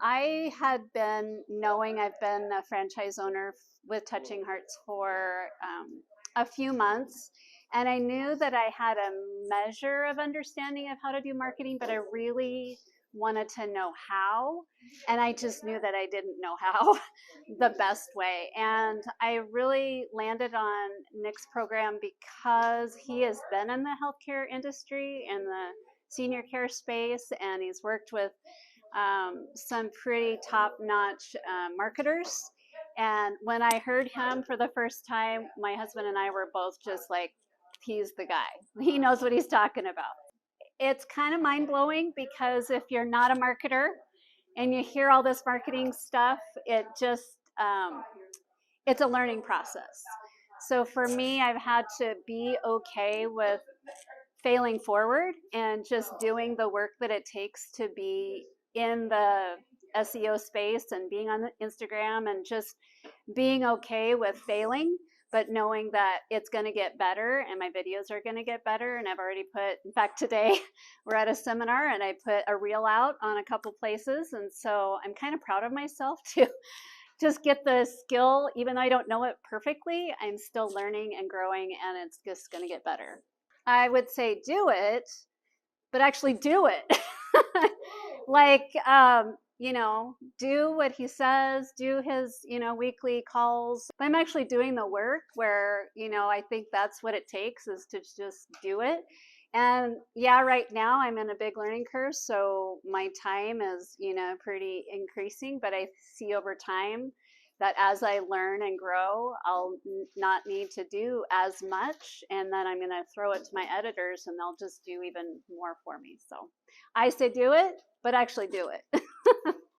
I had been knowing I've been a franchise owner with Touching Hearts for a few months, and I knew that I had a measure of understanding of how to do marketing, but I really wanted to know how, and I just knew that I didn't know how the best way. And I really landed on Nick's program because he has been in the healthcare industry in the senior care space, and he's worked with some pretty top-notch marketers. And when I heard him for the first time, my husband and I were both just like, he's the guy. He knows what he's talking about. It's kind of mind-blowing because if you're not a marketer and you hear all this marketing stuff, it just, it's a learning process. So for me, I've had to be okay with failing forward and just doing the work that it takes to be in the SEO space and being on Instagram and just being okay with failing, but knowing that it's going to get better and my videos are going to get better. And I've already put, in fact, today we're at a seminar and I put a reel out on a couple places. And so I'm kind of proud of myself to just get the skill, even though I don't know it perfectly, I'm still learning and growing, and it's just going to get better. I would say do it, but actually do it. Like, do what he says, do his, weekly calls. I'm actually doing the work where, I think that's what it takes is to just do it. And yeah, right now I'm in a big learning curve, so my time is, pretty increasing, but I see over time that as I learn and grow, I'll not need to do as much. And then I'm going to throw it to my editors and they'll just do even more for me. So I say do it, but actually do it.